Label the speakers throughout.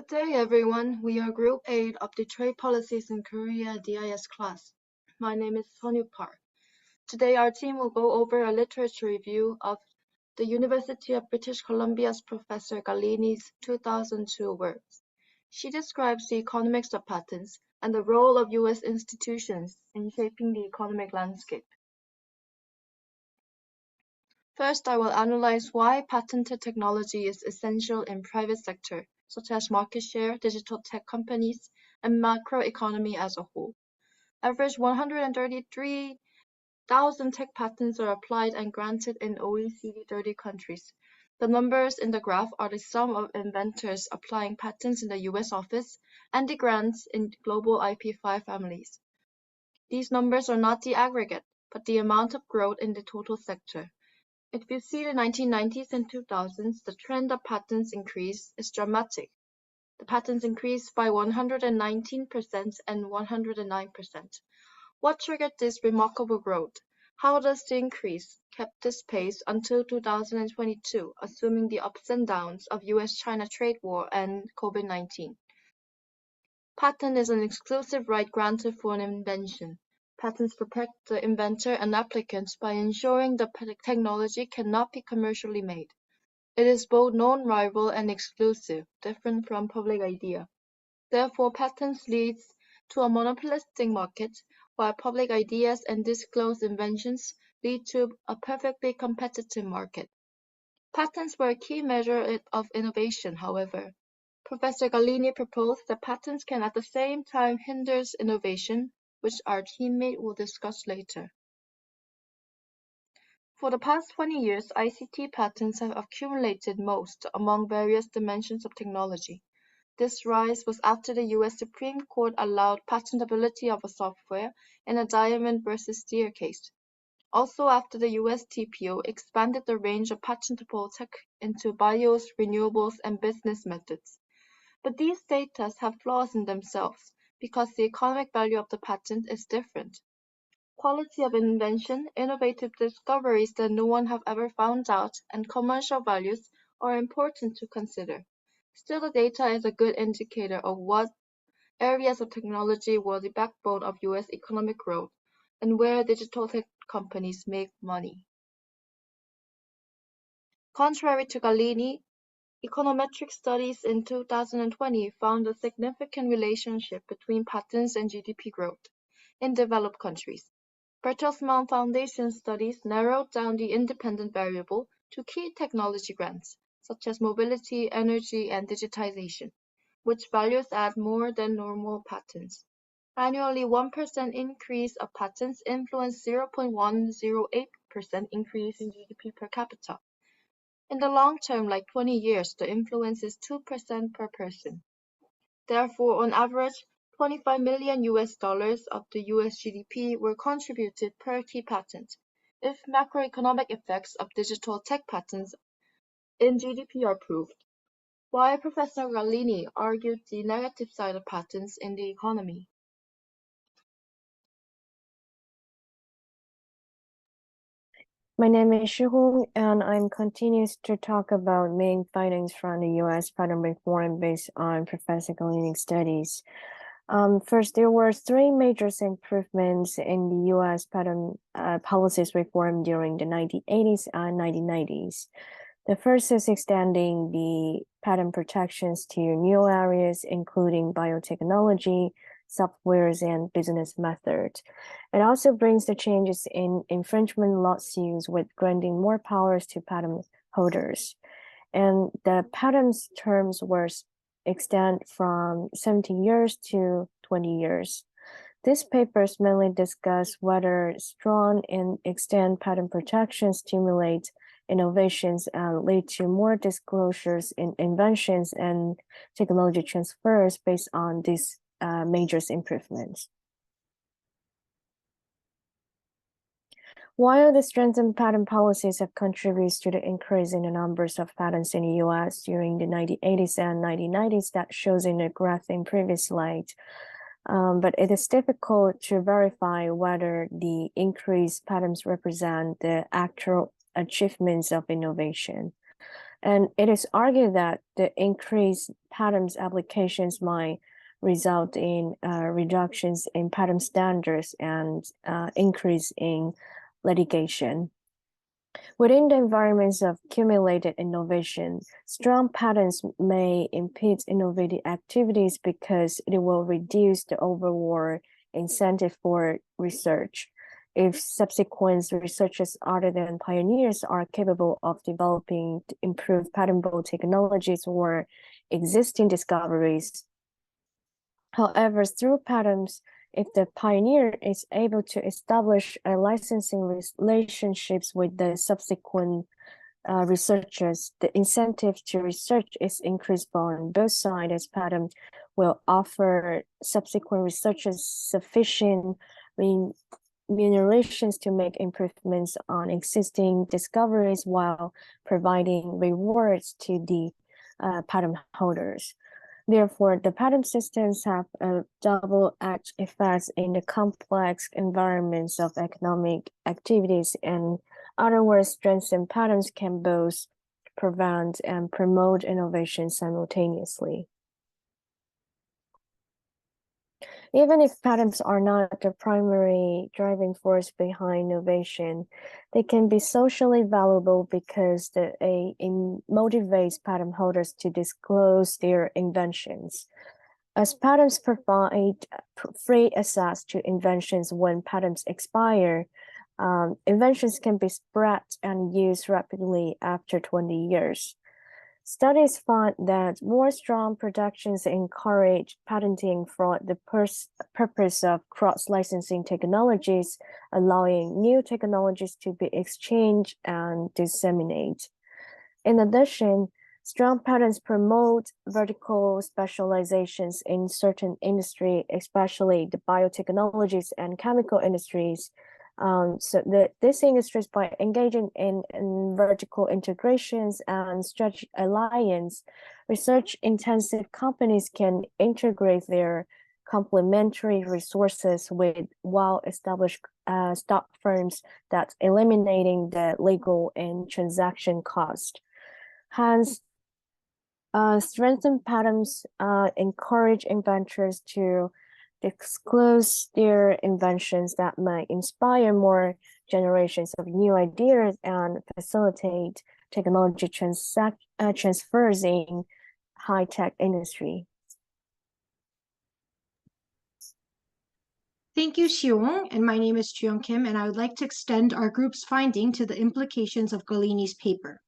Speaker 1: Good day, everyone. We are Group 8 of the Trade Policies in Korea DIS class. My name is Sonyu Park. Today, our team will go over a literature review of the University of British Columbia's Professor Galini's 2002 works. She describes the economics of patents and the role of U.S. institutions in shaping the economic landscape. First, I will analyze why patented technology is essential in private sector, such as market share, digital tech companies, and macroeconomy as a whole. Average 133,000 tech patents are applied and granted in OECD 30 countries. The numbers in the graph are the sum of inventors applying patents in the US office and the grants in global IP5 families. These numbers are not the aggregate, but the amount of growth in the total sector. If you see the 1990s and 2000s, the trend of patents increase is dramatic. The patents increased by 119% and 109%. What triggered this remarkable growth? How does the increase kept this pace until 2022, assuming the ups and downs of US-China trade war and COVID-19? Patent is an exclusive right granted for an invention. Patents protect the inventor and applicants by ensuring the technology cannot be commercially made. It is both non-rival and exclusive, different from public idea. Therefore, patents leads to a monopolistic market, while public ideas and disclosed inventions lead to a perfectly competitive market. Patents were a key measure of innovation, however. Professor Galini proposed that patents can at the same time hinder innovation, which our teammate will discuss later. For the past 20 years, ICT patents have accumulated most among various dimensions of technology. This rise was after the US Supreme Court allowed patentability of a software in a Diamond versus Steer case. Also after the US TPO expanded the range of patentable tech into bios, renewables, and business methods. But these data have flaws in themselves because the economic value of the patent is different. Quality of invention, innovative discoveries that no one have ever found out, and commercial values are important to consider. Still, the data is a good indicator of what areas of technology were the backbone of US economic growth and where digital tech companies make money. Contrary to Galini, econometric studies in 2020 found a significant relationship between patents and GDP growth in developed countries. Bertelsmann Foundation studies narrowed down the independent variable to key technology grants, such as mobility, energy, and digitization, which values add more than normal patents. Annually, 1% increase of patents influence 0.108% increase in GDP per capita. In the long term, like 20 years, the influence is 2% per person. Therefore, on average, $25 million of the US GDP were contributed per key patent. If macroeconomic effects of digital tech patents in GDP are proved, why Professor Galini argued the negative side of patents in the economy.
Speaker 2: My name is Shuhong, and I'm continuing to talk about main findings from the U.S. patent reform based on Professor Galini's studies. First, there were three major improvements in the U.S. patent policies reform during the 1980s and 1990s. The first is extending the patent protections to new areas, including biotechnology, softwares, and business methods. It also brings the changes in infringement lawsuits with granting more powers to patent holders. And the patent's terms were extended from 17 years to 20 years. These papers mainly discuss whether strong and extended patent protection stimulate innovations and lead to more disclosures in inventions and technology transfers based on these major improvements. While the strengthened patent policies have contributed to the increase in the numbers of patents in the US during the 1980s and 1990s that shows in the graph in previous slide, but it is difficult to verify whether the increased patents represent the actual achievements of innovation. And it is argued that the increased patent applications might result in reductions in patent standards and increase in litigation. Within the environments of accumulated innovation, strong patents may impede innovative activities because it will reduce the overall incentive for research. If subsequent researchers other than pioneers are capable of developing improved patentable technologies or existing discoveries. However, through patents, if the pioneer is able to establish a licensing relationships with the subsequent researchers, the incentive to research is increased on both sides, as patent will offer subsequent researchers sufficient remunerations to make improvements on existing discoveries while providing rewards to the patent holders. Therefore, the patent systems have a double-edged effect in the complex environments of economic activities. In other words, strengths and patents can both prevent and promote innovation simultaneously. Even if patents are not the primary driving force behind innovation, they can be socially valuable because it motivates patent holders to disclose their inventions. As patents provide free access to inventions when patents expire, inventions can be spread and used rapidly after 20 years. Studies found that more strong protections encourage patenting for the purpose of cross-licensing technologies, allowing new technologies to be exchanged and disseminated. In addition, strong patents promote vertical specializations in certain industries, especially the biotechnologies and chemical industries. So these industries, by engaging in vertical integrations and strategic alliance, research-intensive companies can integrate their complementary resources with well-established stock firms, that eliminating the legal and transaction cost. Hence, strengthened patents encourage inventors to disclose their inventions that might inspire more generations of new ideas and facilitate technology transfers in high-tech industry.
Speaker 3: Thank you, Xiong, and my name is Chuyong Kim, and I would like to extend our group's finding to the implications of Golini's paper.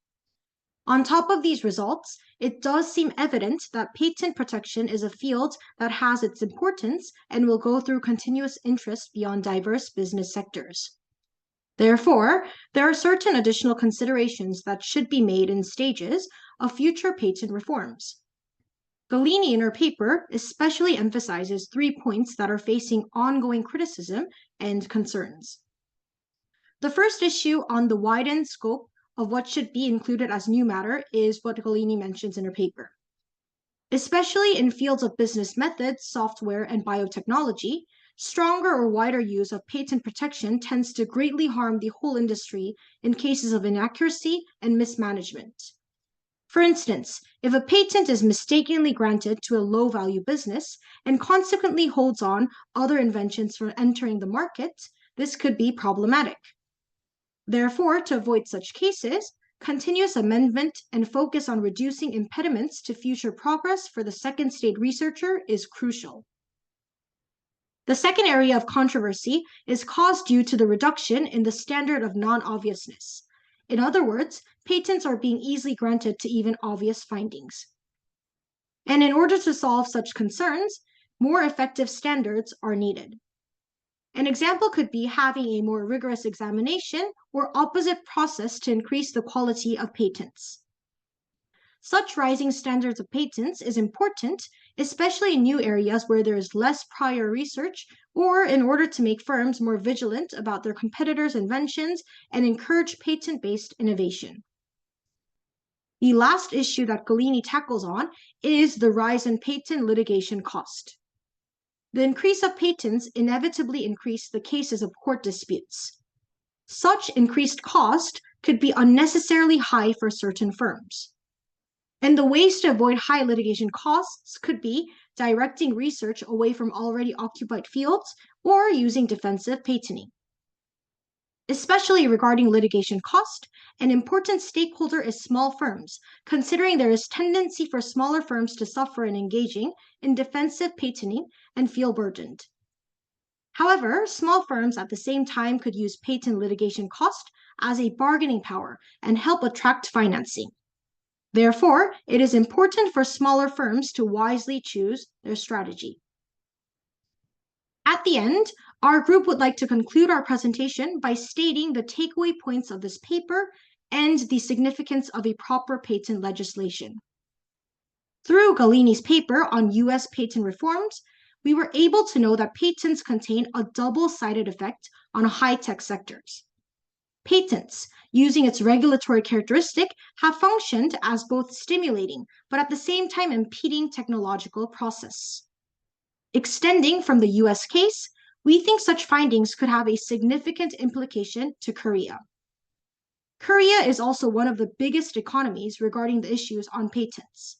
Speaker 3: On top of these results, it does seem evident that patent protection is a field that has its importance and will go through continuous interest beyond diverse business sectors. Therefore, there are certain additional considerations that should be made in stages of future patent reforms. Golini in her paper especially emphasizes 3 points that are facing ongoing criticism and concerns. The first issue on the widened scope of what should be included as new matter is what Golini mentions in her paper. Especially in fields of business methods, software, and biotechnology, stronger or wider use of patent protection tends to greatly harm the whole industry in cases of inaccuracy and mismanagement. For instance, if a patent is mistakenly granted to a low-value business and consequently holds on other inventions from entering the market, this could be problematic. Therefore, to avoid such cases, continuous amendment and focus on reducing impediments to future progress for the second-stage researcher is crucial. The second area of controversy is caused due to the reduction in the standard of non-obviousness. In other words, patents are being easily granted to even obvious findings. And in order to solve such concerns, more effective standards are needed. An example could be having a more rigorous examination or opposite process to increase the quality of patents. Such rising standards of patents is important, especially in new areas where there is less prior research, or in order to make firms more vigilant about their competitors' inventions and encourage patent-based innovation. The last issue that Golini tackles on is the rise in patent litigation cost. The increase of patents inevitably increase the cases of court disputes. Such increased cost could be unnecessarily high for certain firms. And the ways to avoid high litigation costs could be directing research away from already occupied fields or using defensive patenting. Especially regarding litigation cost, an important stakeholder is small firms, considering there is tendency for smaller firms to suffer in engaging in defensive patenting and feel burdened. However, small firms at the same time could use patent litigation cost as a bargaining power and help attract financing. Therefore, it is important for smaller firms to wisely choose their strategy. At the end, our group would like to conclude our presentation by stating the takeaway points of this paper and the significance of a proper patent legislation. Through Galini's paper on U.S. patent reforms, we were able to know that patents contain a double-sided effect on high-tech sectors. Patents, using its regulatory characteristic, have functioned as both stimulating, but at the same time impeding technological process. Extending from the US case, we think such findings could have a significant implication to Korea. Korea is also one of the biggest economies regarding the issues on patents.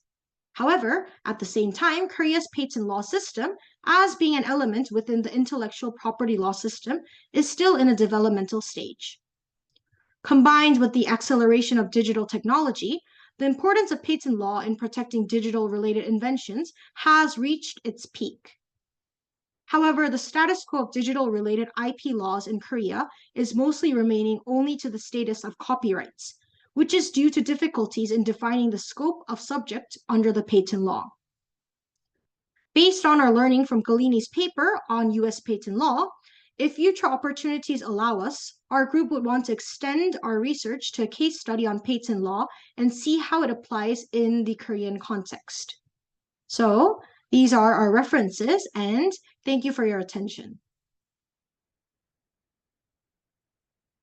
Speaker 3: However, at the same time, Korea's patent law system, as being an element within the intellectual property law system, is still in a developmental stage. Combined with the acceleration of digital technology, the importance of patent law in protecting digital-related inventions has reached its peak. However, the status quo of digital-related IP laws in Korea is mostly remaining only to the status of copyrights, which is due to difficulties in defining the scope of subject under the patent law. Based on our learning from Galini's paper on U.S. patent law, if future opportunities allow us, our group would want to extend our research to a case study on patent law and see how it applies in the Korean context. So, these are our references, and thank you for your attention.